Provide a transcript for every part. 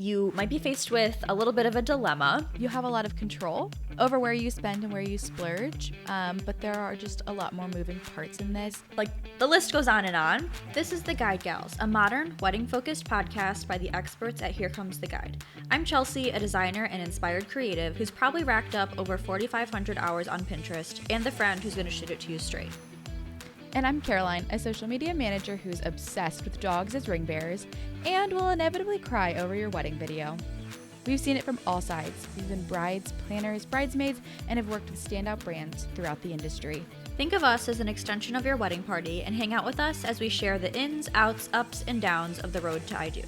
You might be faced with a little bit of a dilemma. You have a lot of control over where you spend and where you splurge, but there are just a lot more moving parts in this. Like, the list goes on and on. This is The Guide Gals, a modern, wedding-focused podcast by the experts at Here Comes the Guide. I'm Chelsea, a designer and inspired creative who's probably racked up over 4,500 hours on Pinterest, and the friend who's going to shoot it to you straight. And I'm Caroline, a social media manager who's obsessed with dogs as ring bearers and will inevitably cry over your wedding video. We've seen it from all sides. We've been brides, planners, bridesmaids, and have worked with standout brands throughout the industry. Think of us as an extension of your wedding party and hang out with us as we share the ins, outs, ups, and downs of the road to I Do.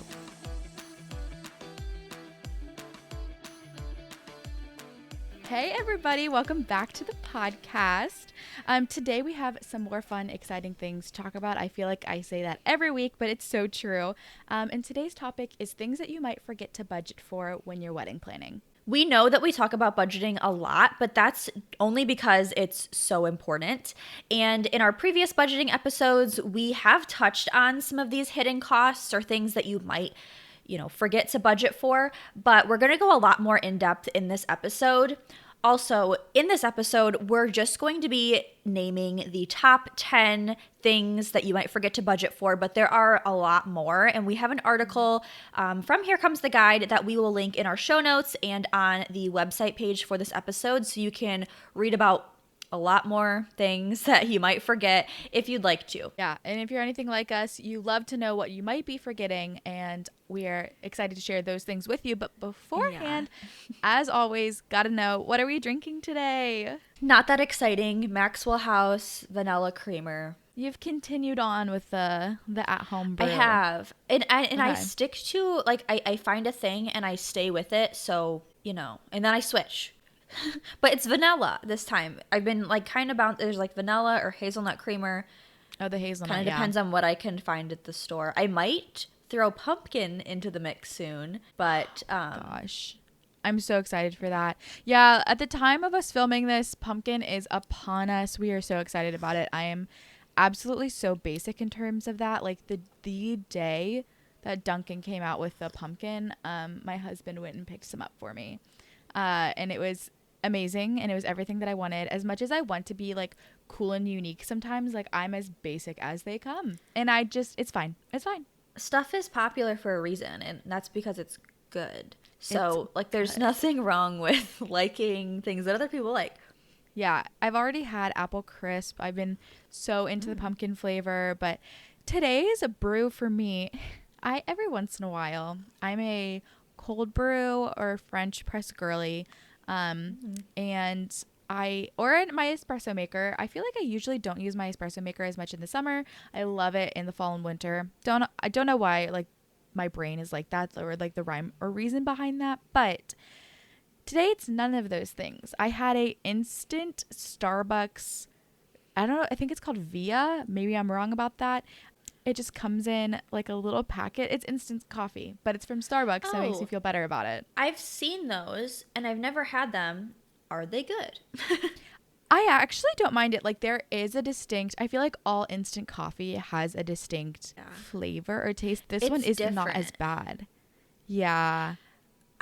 Hey everybody, welcome back to the podcast. Today we have some more fun, exciting things to talk about. I feel like I say that every week, but it's so true. And today's topic is things that you might forget to budget for when you're wedding planning. We know that we talk about budgeting a lot, but that's only because it's so important. And in our previous budgeting episodes, we have touched on some of these hidden costs or things that you might forget to budget for, but we're going to go a lot more in depth in this episode. Also, in this episode, we're just going to be naming the top 10 things that you might forget to budget for, but there are a lot more. And we have an article from Here Comes the Guide that we will link in our show notes and on the website page for this episode, so you can read about a lot more things that you might forget if you'd like to. Yeah, and if you're anything like us, you love to know what you might be forgetting, and we are excited to share those things with you. But beforehand, as always, gotta know, what are we drinking today? Not that exciting. Maxwell House Vanilla Creamer. You've continued on with the at-home brew. I have. And I Okay. stick to, like, I find a thing and I stay with it, so, and then I switch. But it's vanilla this time. I've been kind of there's vanilla or hazelnut creamer. Oh, the hazelnut. Kind of depends on what I can find at the store. I might throw pumpkin into the mix soon, but gosh, I'm so excited for that. Yeah, at the time of us filming this, pumpkin is upon us. We are so excited about it. I am absolutely so basic in terms of that. Like the day that Dunkin' came out with the pumpkin, my husband went and picked some up for me, and it was amazing, and it was everything that I wanted. As much as I want to be cool and unique sometimes, I'm as basic as they come, and it's fine. Stuff is popular for a reason, and that's because it's good. So there's nothing wrong with liking things that other people like. Yeah, I've already had apple crisp. I've been so into the pumpkin flavor, but today is a brew for me. Every once in a while, I'm a cold brew or French press girly. And in my espresso maker. I feel like I usually don't use my espresso maker as much in the summer. I love it in the fall and winter. I don't know why my brain is like that, or the rhyme or reason behind that, but today it's none of those things. I had a instant Starbucks, I don't know, I think it's called Via. Maybe I'm wrong about that. It just comes in a little packet. It's instant coffee, but it's from Starbucks, so it makes you feel better about it. I've seen those, and I've never had them. Are they good? I actually don't mind it. There is a distinct, I feel like all instant coffee has a distinct flavor or taste. This one is different. not as bad. Yeah.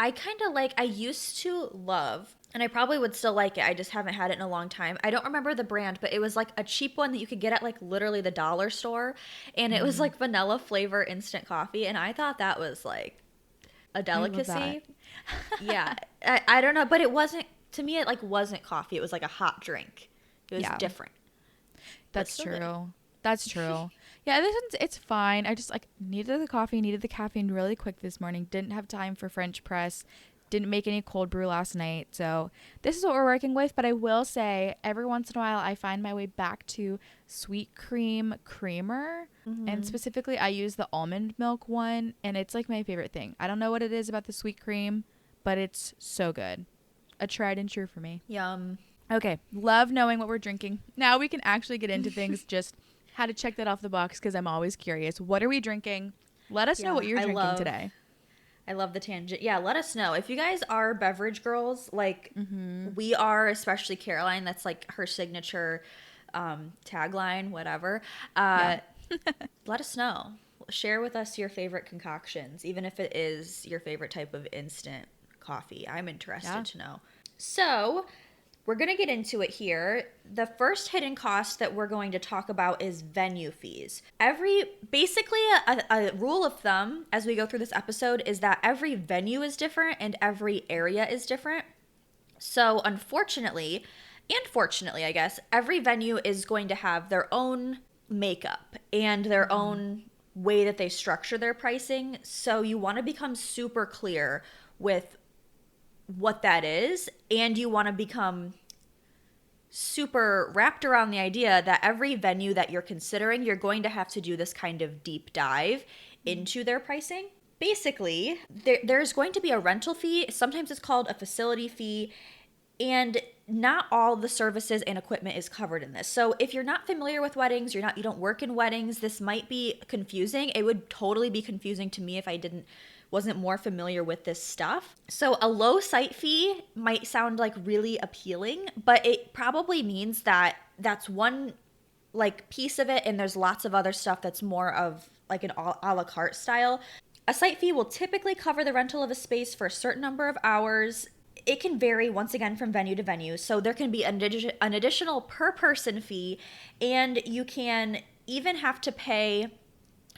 I kind of I used to love, and I probably would still like it, I just haven't had it in a long time. I don't remember the brand, but it was a cheap one that you could get at literally the dollar store, and it was vanilla flavor instant coffee, and I thought that was a delicacy. Yeah, I don't know, but it wasn't, to me it wasn't coffee, it was a hot drink. It was different. That's true. That's true. Yeah, this one's, it's fine. I just needed the coffee, needed the caffeine really quick this morning. Didn't have time for French press. Didn't make any cold brew last night. So this is what we're working with. But I will say every once in a while I find my way back to sweet cream creamer. And specifically I use the almond milk one. And it's my favorite thing. I don't know what it is about the sweet cream, but it's so good. A tried and true for me. Yum. Okay. Love knowing what we're drinking. Now we can actually get into things. Just had to check that off the box because I'm always curious. What are we drinking? Let us know what you're drinking today. I love the tangent. Yeah, let us know. If you guys are beverage girls, we are, especially Caroline, that's her signature tagline, whatever. Let us know. share with us your favorite concoctions, even if it is your favorite type of instant coffee. I'm interested to know. So, we're going to get into it here. The first hidden cost that we're going to talk about is venue fees. Basically, a rule of thumb as we go through this episode is that every venue is different and every area is different. So, unfortunately, and fortunately, I guess, every venue is going to have their own makeup and their own way that they structure their pricing. So, you want to become super clear with what that is, and you want to become super wrapped around the idea that every venue that you're considering, you're going to have to do this kind of deep dive into their pricing. Basically, there's going to be a rental fee. Sometimes it's called a facility fee, and not all the services and equipment is covered in this. So if you're not familiar with weddings, you don't work in weddings, this might be confusing. It would totally be confusing to me if I wasn't more familiar with this stuff. So a low site fee might sound like really appealing, but it probably means that that's one like piece of it, and there's lots of other stuff that's more of like an a la carte style. A site fee will typically cover the rental of a space for a certain number of hours. It can vary once again from venue to venue. So there can be an additional per person fee, and you can even have to pay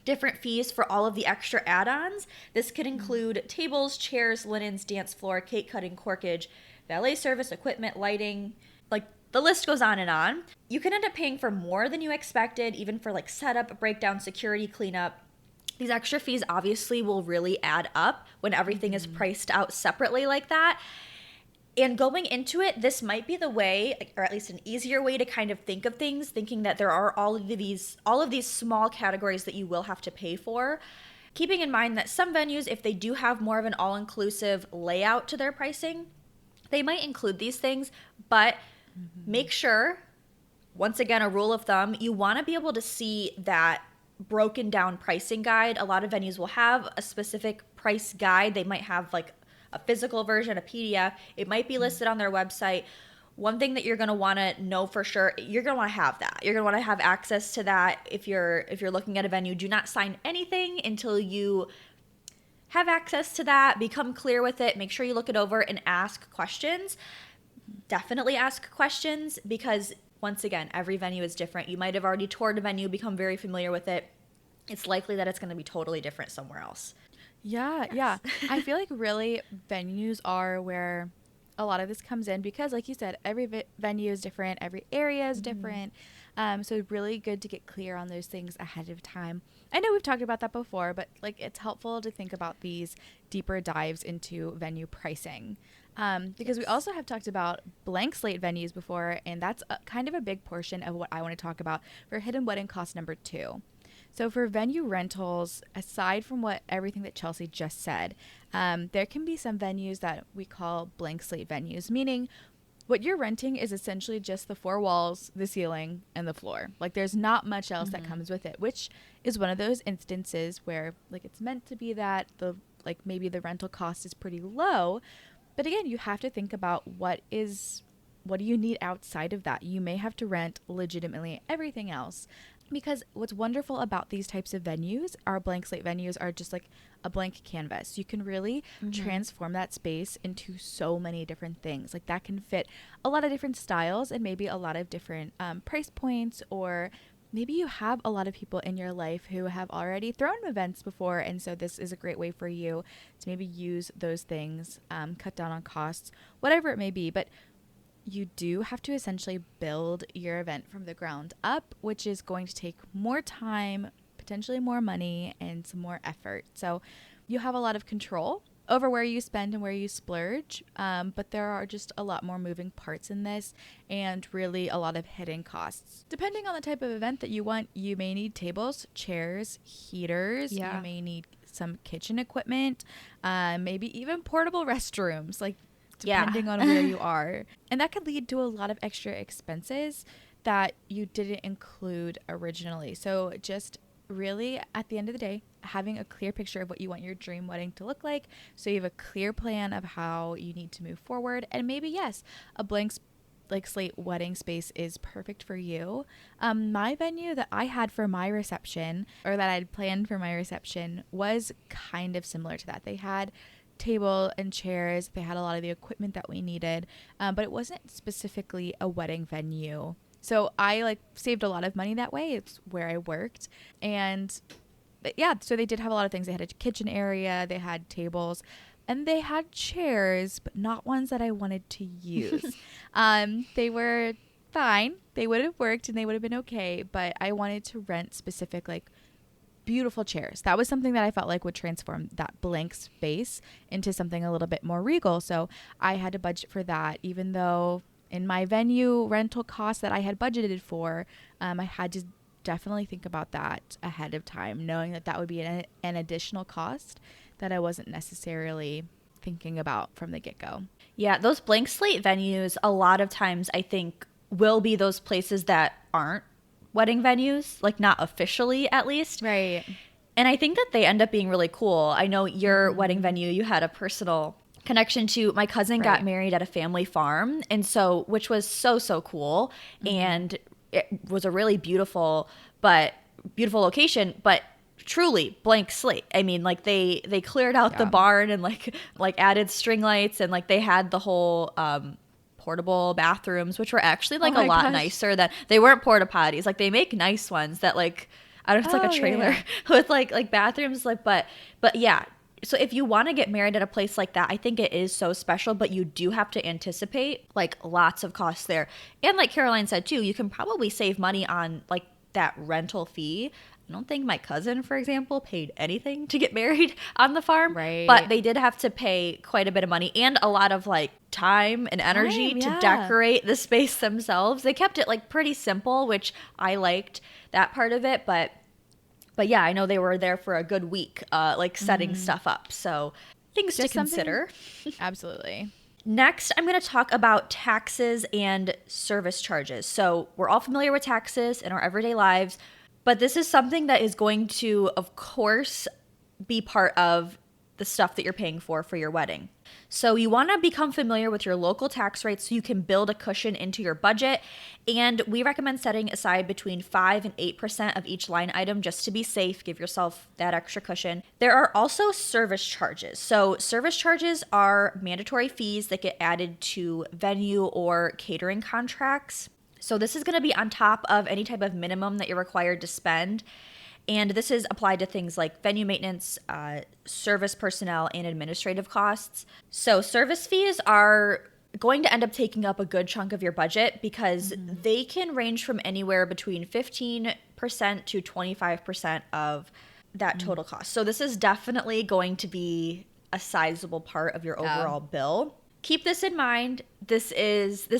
different fees for all of the extra add-ons. This could include tables, chairs, linens, dance floor, cake cutting, corkage, valet service, equipment, lighting, like the list goes on and on. You can end up paying for more than you expected, even for like setup, breakdown, security, cleanup. These extra fees obviously will really add up when everything is priced out separately like that. And going into it, this might be the way, or at least an easier way to kind of think of things, thinking that there are all of these small categories that you will have to pay for. Keeping in mind that some venues, if they do have more of an all-inclusive layout to their pricing, they might include these things, but make sure, once again, a rule of thumb, you want to be able to see that broken down pricing guide. A lot of venues will have a specific price guide. They might have like a physical version, a PDF. It might be listed on their website. One thing that you're going to want to know for sure, you're going to want to have that. You're going to want to have access to that. If you're looking at a venue, do not sign anything until you have access to that. Become clear with it. Make sure you look it over and ask questions. Definitely ask questions, because once again, every venue is different. You might have already toured a venue, become very familiar with it. It's likely that it's going to be totally different somewhere else. Yeah, Yes. yeah. I feel like really venues are where a lot of this comes in, because like you said, every venue is different, every area is different. So really good to get clear on those things ahead of time. I know we've talked about that before, but like it's helpful to think about these deeper dives into venue pricing. Because we also have talked about blank slate venues before, and that's kind of a big portion of what I want to talk about for hidden wedding cost number 2. So for venue rentals, aside from everything that Chelsea just said, there can be some venues that we call blank slate venues, meaning what you're renting is essentially just the 4 walls, the ceiling, and the floor. Like there's not much else that comes with it, which is one of those instances where like it's meant to be that maybe the rental cost is pretty low. But again, you have to think about what do you need outside of that? You may have to rent legitimately everything else. Because what's wonderful about these types of venues, our blank slate venues, are just like a blank canvas. You can really transform that space into so many different things. Like that can fit a lot of different styles and maybe a lot of different price points, or maybe you have a lot of people in your life who have already thrown events before, and so this is a great way for you to maybe use those things, cut down on costs, whatever it may be. But you do have to essentially build your event from the ground up, which is going to take more time, potentially more money, and some more effort. So you have a lot of control over where you spend and where you splurge, but there are just a lot more moving parts in this, and really a lot of hidden costs. Depending on the type of event that you want, you may need tables, chairs, heaters. Yeah. You may need some kitchen equipment, maybe even portable restrooms. Like depending on where you are. And that could lead to a lot of extra expenses that you didn't include originally. So just really, at the end of the day, having a clear picture of what you want your dream wedding to look like, so you have a clear plan of how you need to move forward. And maybe, yes, a blank like slate wedding space is perfect for you. My venue that I had for my reception, or that I'd planned for my reception, was kind of similar to that. They had table and chairs. They had a lot of the equipment that we needed, but it wasn't specifically a wedding venue. So I like saved a lot of money that way. It's where I worked. And yeah, so they did have a lot of things. They had a kitchen area, they had tables, and they had chairs, but not ones that I wanted to use. They were fine. They would have worked and they would have been okay, but I wanted to rent specific, like, beautiful chairs. That was something that I felt like would transform that blank space into something a little bit more regal. So I had to budget for that, even though in my venue rental cost that I had budgeted for, I had to definitely think about that ahead of time, knowing that that would be an additional cost that I wasn't necessarily thinking about from the get-go. Yeah, those blank slate venues, a lot of times I think will be those places that aren't wedding venues, like not officially at least. Right. And I think that they end up being really cool. I know your wedding venue, you had a personal connection to. My cousin got married at a family farm, and so, which was so cool. And it was a really beautiful location, but truly blank slate. I mean, like they cleared out the barn and like added string lights, and like they had the whole portable bathrooms, which were actually like a lot nicer. That they weren't porta potties. Like they make nice ones that, like, I don't know if it's like a trailer with like bathrooms, like, but yeah. So if you want to get married at a place like that, I think it is so special, but you do have to anticipate like lots of costs there. And like Caroline said too, you can probably save money on like that rental fee. I don't think my cousin, for example, paid anything to get married on the farm, but they did have to pay quite a bit of money and a lot of like time and energy to decorate the space themselves. They kept it like pretty simple, which I liked that part of it, but yeah, I know they were there for a good week, like setting stuff up. So things to consider. Absolutely. Next, I'm going to talk about taxes and service charges. So we're all familiar with taxes in our everyday lives, but this is something that is going to, of course, be part of the stuff that you're paying for your wedding. So you want to become familiar with your local tax rates so you can build a cushion into your budget. And we recommend setting aside between 5 and 8% of each line item just to be safe. Give yourself that extra cushion. There are also service charges. So service charges are mandatory fees that get added to venue or catering contracts. So this is going to be on top of any type of minimum that you're required to spend. And this is applied to things like venue maintenance, service personnel, and administrative costs. So service fees are going to end up taking up a good chunk of your budget because they can range from anywhere between 15% to 25% of that total cost. So this is definitely going to be a sizable part of your overall bill. Keep this in mind. This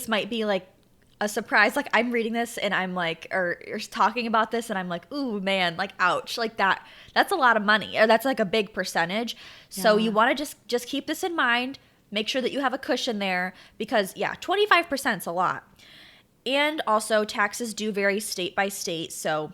might be like a surprise. Like I'm reading this and I'm like, or talking about this and I'm like, ooh man, like ouch, like that's a lot of money, or that's like a big percentage. So you want to just keep this in mind. Make sure that you have a cushion there because 25% is a lot. And also taxes do vary state by state. So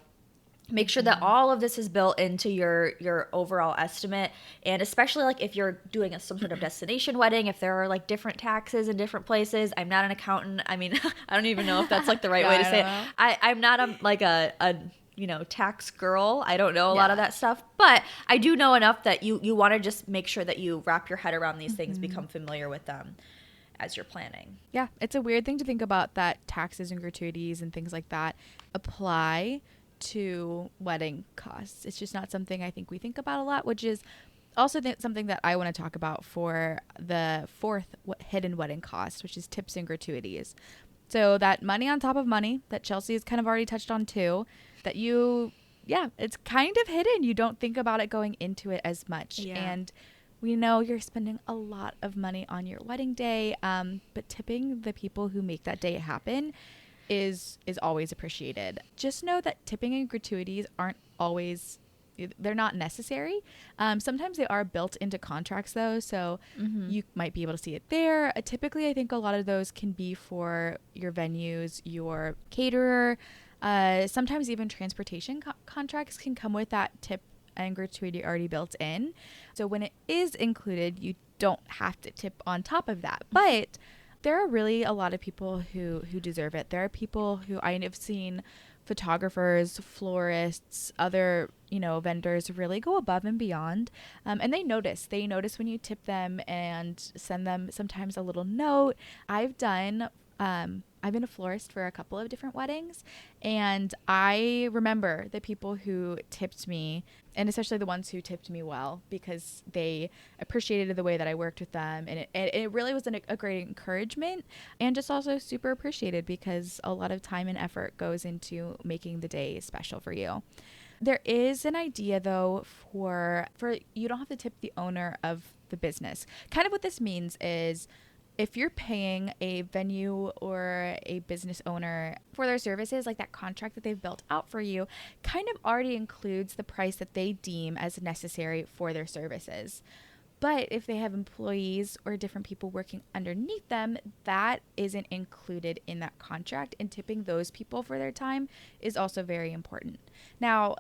make sure that all of this is built into your overall estimate. And especially like if you're doing some sort of destination wedding, if there are like different taxes in different places. I'm not an accountant. I mean, I don't even know if that's like the right way to say it. I'm not a tax girl. I don't know a lot of that stuff, but I do know enough that you want to just make sure that you wrap your head around these things, become familiar with them as you're planning. Yeah. It's a weird thing to think about, that taxes and gratuities and things like that apply to wedding costs. It's just not something I think we think about a lot, which is also something that I want to talk about for the fourth hidden wedding cost, which is tips and gratuities. So that money on top of money that Chelsea has kind of already touched on too, that it's kind of hidden. You don't think about it going into it as much. And we know you're spending a lot of money on your wedding day, but tipping the people who make that day happen is always appreciated. Just know that tipping and gratuities aren't always, they're not necessary. Sometimes they are built into contracts though, so you might be able to see it there. Typically, I think a lot of those can be for your venues, your caterer. Sometimes even transportation contracts can come with that tip and gratuity already built in. So when it is included, you don't have to tip on top of that. But there are really a lot of people who deserve it. There are people who I have seen, photographers, florists, other, vendors really go above and beyond. And they notice. They notice when you tip them and send them sometimes a little note. I've been a florist for a couple of different weddings, and I remember the people who tipped me, and especially the ones who tipped me well, because they appreciated the way that I worked with them, and it really was a great encouragement, and just also super appreciated because a lot of time and effort goes into making the day special for you. There is an idea though for you don't have to tip the owner of the business. Kind of what this means is, if you're paying a venue or a business owner for their services, like that contract that they've built out for you kind of already includes the price that they deem as necessary for their services. But if they have employees or different people working underneath them, that isn't included in that contract, and tipping those people for their time is also very important. Now,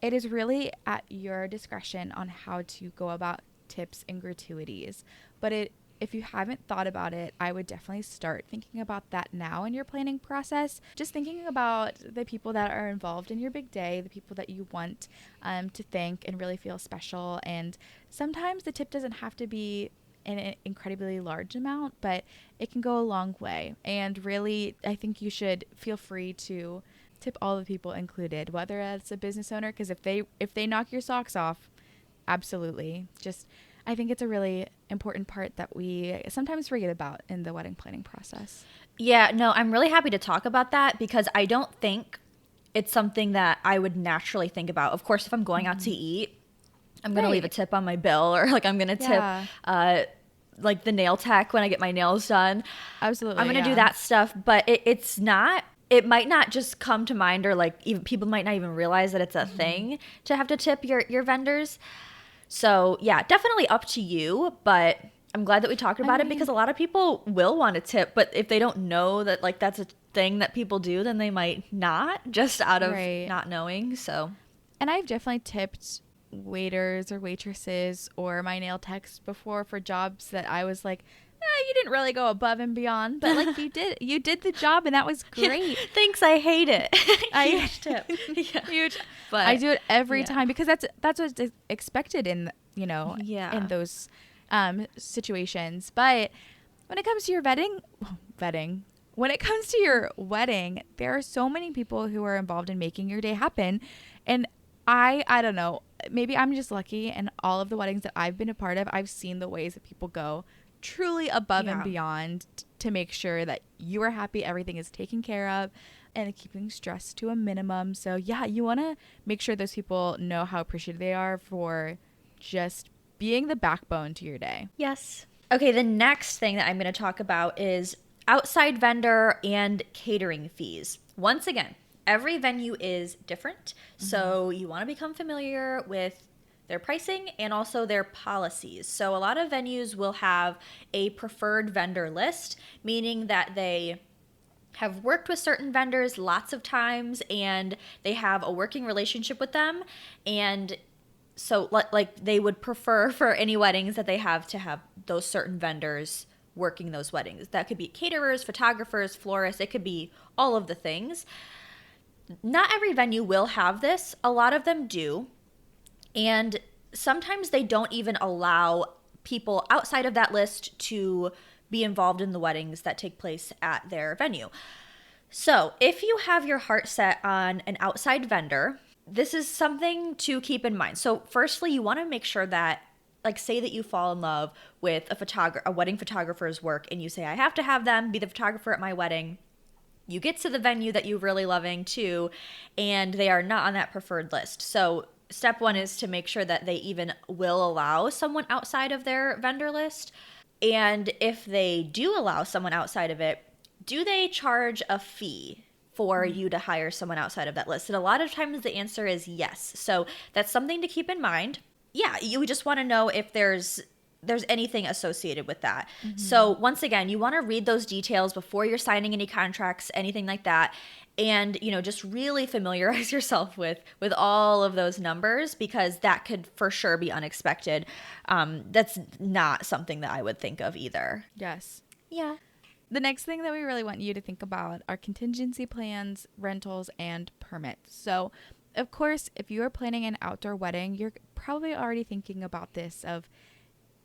it is really at your discretion on how to go about tips and gratuities, but if you haven't thought about it, I would definitely start thinking about that now in your planning process. Just thinking about the people that are involved in your big day, the people that you want to thank and really feel special. And sometimes the tip doesn't have to be an incredibly large amount, but it can go a long way. And really, I think you should feel free to tip all the people included, whether it's a business owner, because if they knock your socks off, absolutely. I think it's a really important part that we sometimes forget about in the wedding planning process. Yeah, no, I'm really happy to talk about that because I don't think it's something that I would naturally think about. Of course, if I'm going out to eat, I'm going to leave a tip on my bill, or like I'm going to tip like the nail tech when I get my nails done. Absolutely. I'm going to do that stuff, but it might not just come to mind, or like even people might not even realize that it's a thing to have to tip your vendors. So yeah, definitely up to you, but I'm glad that we talked about it because a lot of people will want to tip, but if they don't know that like that's a thing that people do, then they might not, just out of not knowing. So, and I've definitely tipped waiters or waitresses or my nail techs before for jobs that I was like, you didn't really go above and beyond, but like you did the job, and that was great. Thanks, I hate it. Huge tip. Huge. But I do it every time because that's what's expected in in those situations. But when it comes to your when it comes to your wedding, there are so many people who are involved in making your day happen, and I don't know, maybe I'm just lucky, and all of the weddings that I've been a part of, I've seen the ways that people go truly above and beyond to make sure that you are happy, everything is taken care of, and keeping stress to a minimum. So yeah, you want to make sure those people know how appreciative they are for just being the backbone to your day. Yes. Okay, the next thing that I'm going to talk about is outside vendor and catering fees. Once again, every venue is different, so you want to become familiar with their pricing and also their policies. So a lot of venues will have a preferred vendor list, meaning that they have worked with certain vendors lots of times and they have a working relationship with them. And so like they would prefer for any weddings that they have to have those certain vendors working those weddings. That could be caterers, photographers, florists. It could be all of the things. Not every venue will have this. A lot of them do. And sometimes they don't even allow people outside of that list to be involved in the weddings that take place at their venue. So if you have your heart set on an outside vendor, this is something to keep in mind. So firstly, you want to make sure that, like, say that you fall in love with a wedding photographer's work and you say, I have to have them be the photographer at my wedding. You get to the venue that you're really loving too, and they are not on that preferred list. So step one is to make sure that they even will allow someone outside of their vendor list. And if they do allow someone outside of it, do they charge a fee for you to hire someone outside of that list? And a lot of times the answer is yes. So that's something to keep in mind. Yeah, you just want to know if there's anything associated with that. So once again, you want to read those details before you're signing any contracts, anything like that. And, just really familiarize yourself with all of those numbers, because that could for sure be unexpected. That's not something that I would think of either. Yes. Yeah. The next thing that we really want you to think about are contingency plans, rentals, and permits. So, of course, if you are planning an outdoor wedding, you're probably already thinking about this of,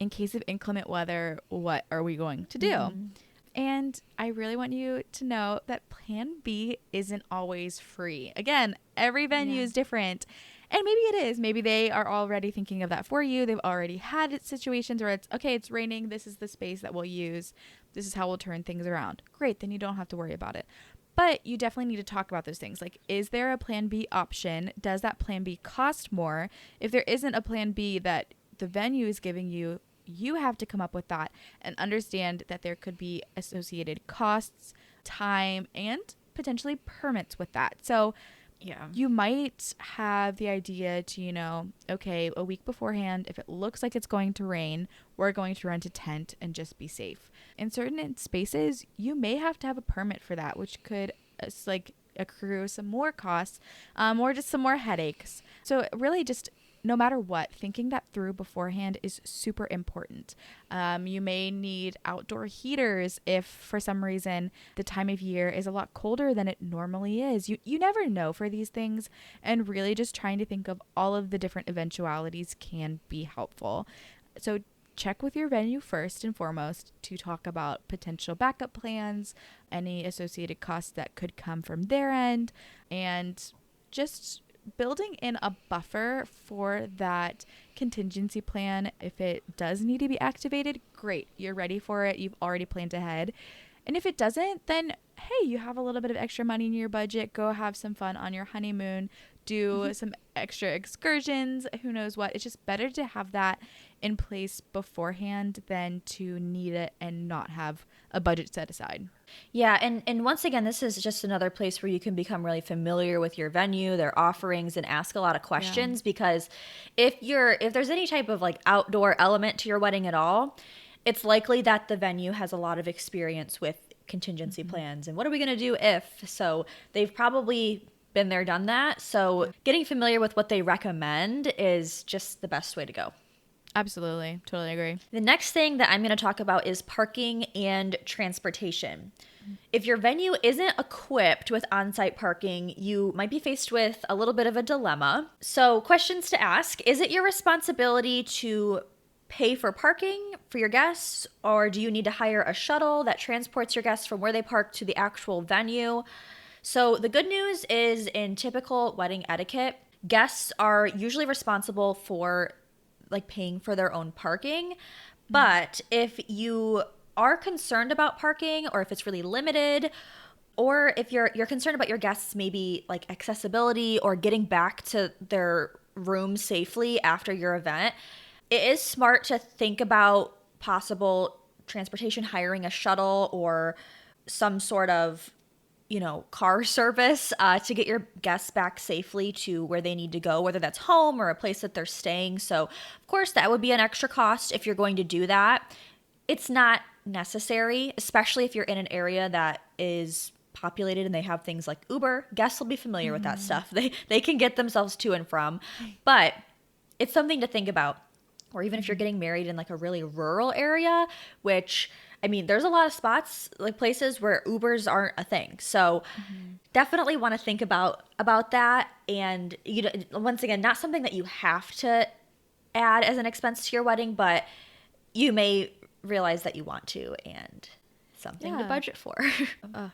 in case of inclement weather, what are we going to do? Mm-hmm. And I really want you to know that plan B isn't always free. Again, every venue is different. And maybe it is. Maybe they are already thinking of that for you. They've already had situations where it's, okay, it's raining. This is the space that we'll use. This is how we'll turn things around. Great. Then you don't have to worry about it. But you definitely need to talk about those things. Like, is there a plan B option? Does that plan B cost more? If there isn't a plan B that the venue is giving you, you have to come up with that and understand that there could be associated costs, time, and potentially permits with that. So you might have the idea to, okay, a week beforehand, if it looks like it's going to rain, we're going to rent a tent and just be safe. In certain spaces, you may have to have a permit for that, which could accrue some more costs or just some more headaches. So really just no matter what, thinking that through beforehand is super important. You may need outdoor heaters if for some reason the time of year is a lot colder than it normally is. You never know for these things, and really just trying to think of all of the different eventualities can be helpful. So check with your venue first and foremost to talk about potential backup plans, any associated costs that could come from their end, and just building in a buffer for that contingency plan. If it does need to be activated, great. You're ready for it. You've already planned ahead. And if it doesn't, then hey, you have a little bit of extra money in your budget. Go have some fun on your honeymoon. Do some extra excursions. Who knows what? It's just better to have that in place beforehand than to need it and not have a budget set aside. Yeah, and once again, this is just another place where you can become really familiar with your venue, their offerings, and ask a lot of questions, because if there's any type of like outdoor element to your wedding at all, it's likely that the venue has a lot of experience with contingency plans and what are we going to do if. So they've probably been there, done that. So getting familiar with what they recommend is just the best way to go. Absolutely. Totally agree. The next thing that I'm going to talk about is parking and transportation. If your venue isn't equipped with on-site parking, you might be faced with a little bit of a dilemma. So questions to ask: is it your responsibility to pay for parking for your guests, or do you need to hire a shuttle that transports your guests from where they park to the actual venue? So the good news is, in typical wedding etiquette, guests are usually responsible for paying for their own parking. But if you are concerned about parking, or if it's really limited, or if you're concerned about your guests maybe like accessibility or getting back to their room safely after your event, it is smart to think about possible transportation, hiring a shuttle or some sort of car service to get your guests back safely to where they need to go, whether that's home or a place that they're staying. So, of course, that would be an extra cost if you're going to do that. It's not necessary, especially if you're in an area that is populated and they have things like Uber. Guests will be familiar with that stuff. They can get themselves to and from, but it's something to think about. Or even if you're getting married in like a really rural area, which, I mean, there's a lot of spots, like places where Ubers aren't a thing. So definitely want to think about that. And once again, not something that you have to add as an expense to your wedding, but you may realize that you want to, and something to budget for.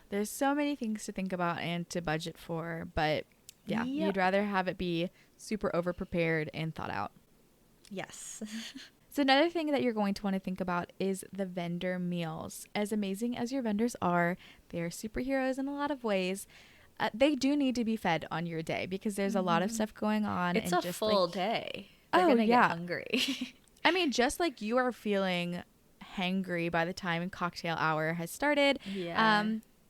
There's so many things to think about and to budget for, but you'd rather have it be super over prepared and thought out. Yes. So another thing that you're going to want to think about is the vendor meals. As amazing as your vendors are, they are superheroes in a lot of ways. They do need to be fed on your day because there's a lot of stuff going on. It's a full day. They're gonna get hungry. I mean, just like you are feeling hangry by the time cocktail hour has started.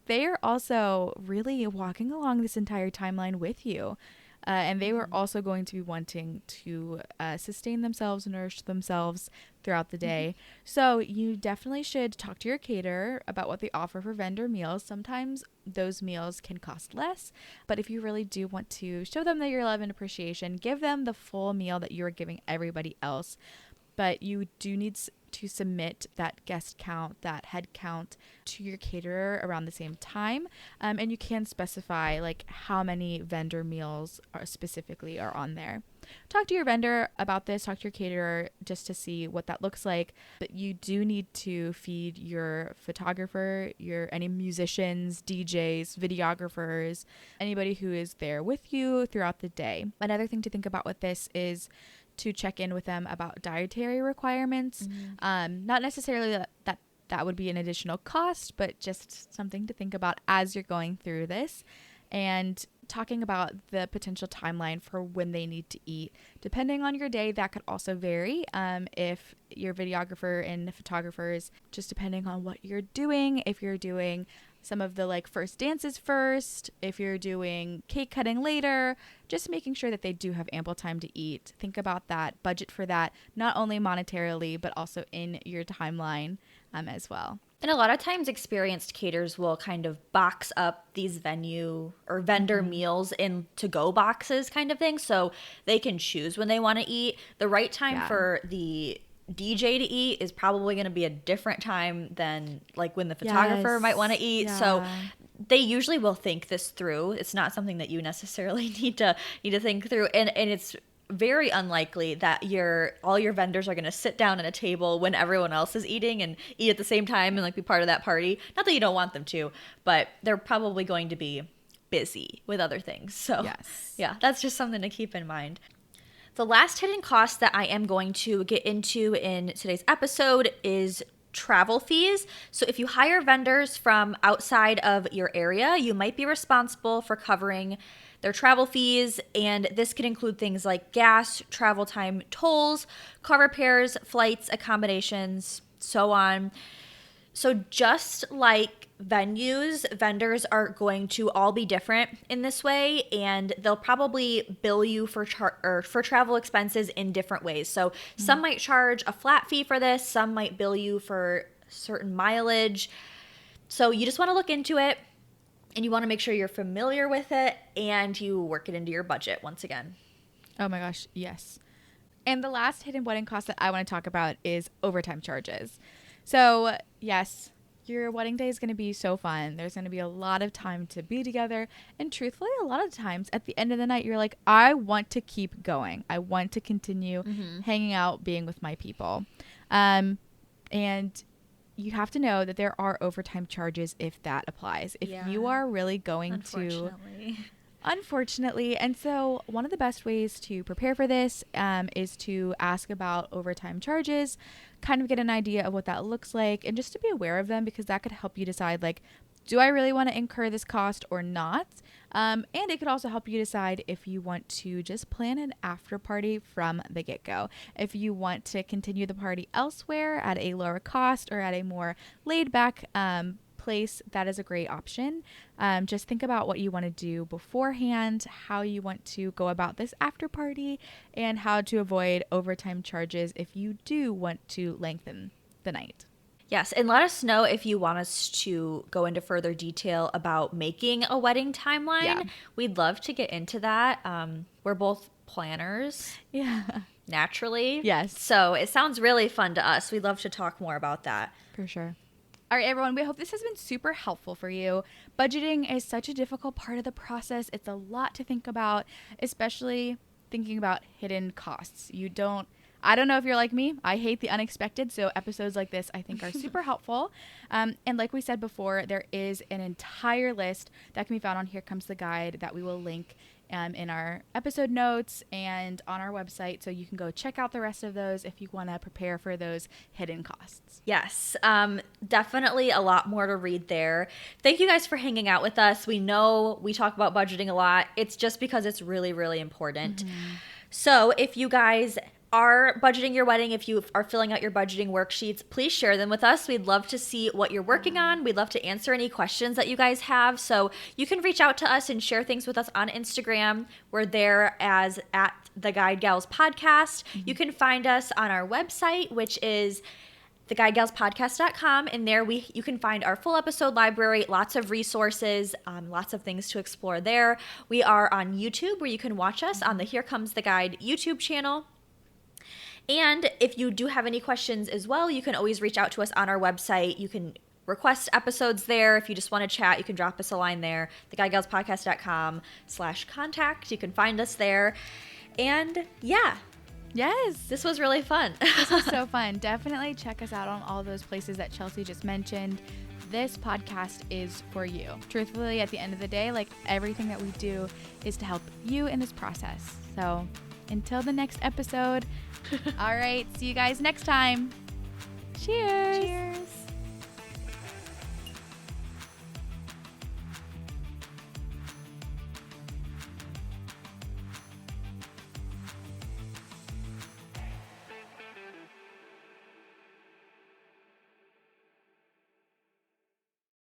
They are also really walking along this entire timeline with you. And they were also going to be wanting to sustain themselves, nourish themselves throughout the day. So you definitely should talk to your caterer about what they offer for vendor meals. Sometimes those meals can cost less, but if you really do want to show them that your love and appreciation, give them the full meal that you are giving everybody else. But you do need to submit that guest count, that head count to your caterer around the same time. And you can specify like how many vendor meals specifically are on there. Talk to your vendor about this, talk to your caterer just to see what that looks like. But you do need to feed your photographer, any musicians, DJs, videographers, anybody who is there with you throughout the day. Another thing to think about with this is to check in with them about dietary requirements. Not necessarily that would be an additional cost, but just something to think about as you're going through this. And talking about the potential timeline for when they need to eat. Depending on your day, that could also vary. If your videographer and photographers, just depending on what you're doing, if you're doing some of the like first dances first, if you're doing cake cutting later, just making sure that they do have ample time to eat. Think about that, budget for that, not only monetarily, but also in your timeline as well. And a lot of times experienced caterers will kind of box up these venue or vendor meals in to-go boxes kind of thing, so they can choose when they want to eat. The right time for the DJ to eat is probably going to be a different time than like when the photographer might want to eat. So they usually will think this through. It's not something that you necessarily need to think through, and it's very unlikely that all your vendors are going to sit down at a table when everyone else is eating and eat at the same time and like be part of that party. Not that you don't want them to, but they're probably going to be busy with other things. So yeah, that's just something to keep in mind. The last hidden cost that I am going to get into in today's episode is travel fees. So if you hire vendors from outside of your area, you might be responsible for covering their travel fees, and this could include things like gas, travel time, tolls, car repairs, flights, accommodations, so on. So just like venues, vendors are going to all be different in this way, and they'll probably bill you for travel expenses in different ways. So some might charge a flat fee for this, some might bill you for certain mileage. So you just want to look into it, and you want to make sure you're familiar with it and you work it into your budget once again. Oh my gosh, yes. And the last hidden wedding cost that I want to talk about is overtime charges. So yes, your wedding day is going to be so fun. There's going to be a lot of time to be together. And truthfully, a lot of times at the end of the night, you're like, I want to keep going. I want to continue hanging out, being with my people. And you have to know that there are overtime charges if that applies. If you are really going to... Unfortunately. And so one of the best ways to prepare for this is to ask about overtime charges, kind of get an idea of what that looks like, and just to be aware of them, because that could help you decide, like, do I really want to incur this cost or not? And it could also help you decide if you want to just plan an after party from the get-go. If you want to continue the party elsewhere at a lower cost or at a more laid-back place, that is a great option. Just think about what you want to do beforehand, how you want to go about this after party, and how to avoid overtime charges if you do want to lengthen the night. Yes, and let us know if you want us to go into further detail about making a wedding timeline. Yeah. We'd love to get into that. We're both planners. Yeah. Naturally. Yes. So it sounds really fun to us. We'd love to talk more about that. For sure. All right, everyone, we hope this has been super helpful for you. Budgeting is such a difficult part of the process. It's a lot to think about, especially thinking about hidden costs. I don't know if you're like me. I hate the unexpected, so episodes like this I think are super helpful. And like we said before, there is an entire list that can be found on Here Comes the Guide that we will link in our episode notes and on our website, so you can go check out the rest of those if you want to prepare for those hidden costs. Yes, definitely a lot more to read there. Thank you guys for hanging out with us. We know we talk about budgeting a lot. It's just because it's really, really important. So if you guys are budgeting your wedding, if you are filling out your budgeting worksheets, please share them with us. We'd love to see what you're working on. We'd love to answer any questions that you guys have. So you can reach out to us and share things with us on Instagram. We're there as at the Guide Gals Podcast. You can find us on our website, which is theguidegalspodcast.com, and there you can find our full episode library, lots of resources, lots of things to explore there. We are on YouTube, where you can watch us on the Here Comes the Guide YouTube channel. And if you do have any questions as well, you can always reach out to us on our website. You can request episodes there. If you just want to chat, you can drop us a line there, theguygalspodcast.com/contact. You can find us there. And yeah. Yes. This was really fun. This was so fun. Definitely check us out on all those places that Chelsea just mentioned. This podcast is for you. Truthfully, at the end of the day, like everything that we do is to help you in this process. So until the next episode, all right, see you guys next time. Cheers. Cheers.